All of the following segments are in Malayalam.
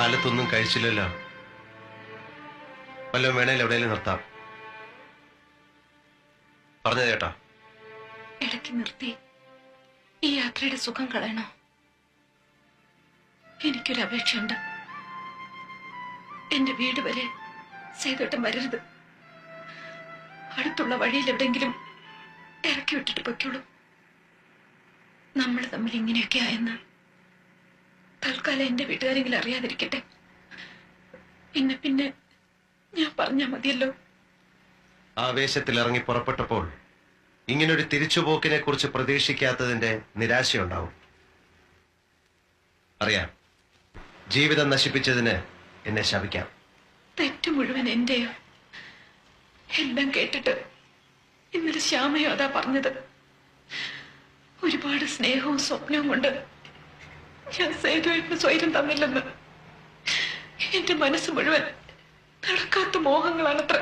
കാലത്തൊന്നും കഴിച്ചില്ലല്ലോ. വല്ലതും വേണേൽ എവിടെയെങ്കിലും നിർത്താം. പറഞ്ഞു കേട്ടോ. ഇടയ്ക്ക് നിർത്തി ഈ യാത്രയുടെ സുഖം കളയണോ? എനിക്കൊരു അപേക്ഷയുണ്ട്. എന്റെ വീട് വരെ സേതുട്ടം വരരുത്. അടുത്തുള്ള വഴിയിൽ എവിടെങ്കിലും ഇറക്കി വിട്ടിട്ട് പൊയ്ക്കോളൂ. നമ്മൾ തമ്മിൽ ഇങ്ങനെയൊക്കെ ആയെന്ന് തൽക്കാലം എന്റെ വീട്ടുകാരെങ്കിലും അറിയാതിരിക്കട്ടെ. പിന്നെ ഞാൻ പറഞ്ഞാ മതിയല്ലോ. ആവേശത്തിൽ ഇറങ്ങി പുറപ്പെട്ടപ്പോൾ ഇങ്ങനൊരു തിരിച്ചുപോക്കിനെ കുറിച്ച് പ്രതീക്ഷിക്കാത്തതിന്റെ നിരാശയുണ്ടാവും. അറിയാം, ജീവിതം നശിപ്പിച്ചതിന് എന്നെ ശപിക്കാം. തെറ്റു മുഴുവൻ എന്റെയോ. എല്ലാം കേട്ടിട്ട് ഇന്നലെ ശ്യാമയോ അതാ പറഞ്ഞത്. ഒരുപാട് സ്നേഹവും സ്വപ്നവും കൊണ്ട് ഞാൻ സേതുവായിട്ട് സ്വൈരം തന്നില്ലെന്ന്. എന്റെ മനസ്സ് മുഴുവൻ നടക്കാത്ത മോഹങ്ങളാണത്ര.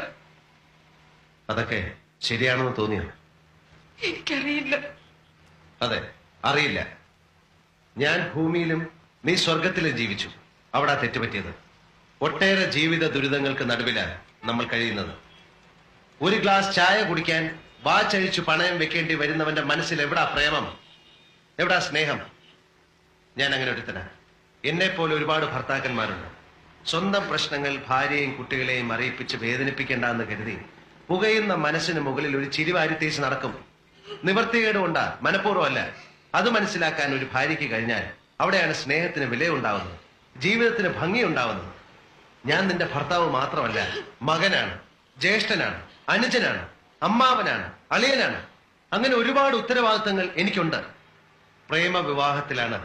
അതൊക്കെ ശരിയാണെന്ന് തോന്നിയോ? എനിക്കറിയില്ല. അതെ, അറിയില്ല. ഞാൻ ഭൂമിയിലും നീ സ്വർഗത്തിലും ജീവിച്ചു. അവിടെ തെറ്റുപറ്റിയത്. ഒട്ടേറെ ജീവിത ദുരിതങ്ങൾക്ക് നടുവിലാണ് നമ്മൾ കഴിയുന്നത്. ഒരു ഗ്ലാസ് ചായ കുടിക്കാൻ വാച്ചഴിച്ചു പണയം വെക്കേണ്ടി വരുന്നവന്റെ മനസ്സിൽ എവിടാ പ്രേമം, എവിടാ സ്നേഹം? ഞാൻ അങ്ങനെ ഒരുത്തനാ. എന്നെ പോലെ ഒരുപാട് ഭർത്താക്കന്മാരുണ്ട്. സ്വന്തം പ്രശ്നങ്ങൾ ഭാര്യയും കുട്ടികളെയും അറിയിപ്പിച്ച് വേദനിപ്പിക്കേണ്ടെന്ന് കരുതി പുകയുന്ന മനസ്സിന് മുകളിൽ ഒരു ചിരി വാരിത്തേച്ച് നടക്കും. നിവർത്തികേട് കൊണ്ടാ, മനഃപൂർവ്വമല്ല. അത് മനസ്സിലാക്കാൻ ഒരു ഭാര്യയ്ക്ക് കഴിഞ്ഞാൽ അവിടെയാണ് സ്നേഹത്തിന് വിലയുണ്ടാവുന്നത്, ജീവിതത്തിന് ഭംഗിയുണ്ടാവുന്നത്. ഞാൻ നിന്റെ ഭർത്താവ് മാത്രമല്ല, മകനാണ്, ജ്യേഷ്ഠനാണ്, അനുജനാണ്, അമ്മാവനാണ്, അളിയനാണ്. അങ്ങനെ ഒരുപാട് ഉത്തരവാദിത്തങ്ങൾ എനിക്കുണ്ട്. പ്രേമ വിവാഹത്തിലാണ്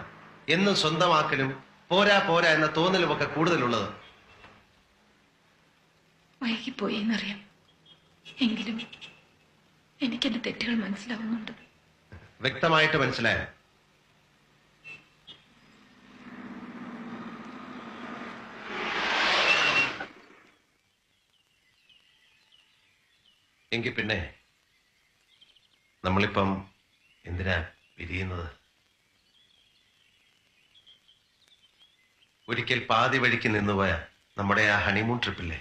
എന്നും സ്വന്തമാക്കലും പോരാ പോരാ എന്ന തോന്നലുമൊക്കെ കൂടുതലുള്ളത്. വൈകിപ്പോയി എന്നറിയാം. എങ്കിലും എനിക്കെന്റെ തെറ്റുകൾ മനസ്സിലാവുന്നുണ്ട്. വ്യക്തമായിട്ട് മനസ്സിലായോ? എങ്കിൽ പിന്നെ നമ്മളിപ്പം എന്തിനാ പിരിയുന്നത്? ഒരിക്കൽ പാതി വഴിക്ക് നിന്നുപോയ നമ്മുടെ ആ ഹണിമൂൺ ട്രിപ്പില്ലേ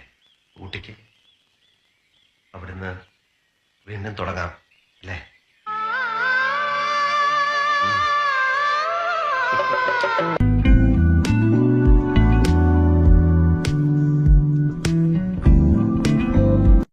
ഊട്ടിക്ക്, അവിടുന്ന് വീണ്ടും തുടങ്ങാം അല്ലേ?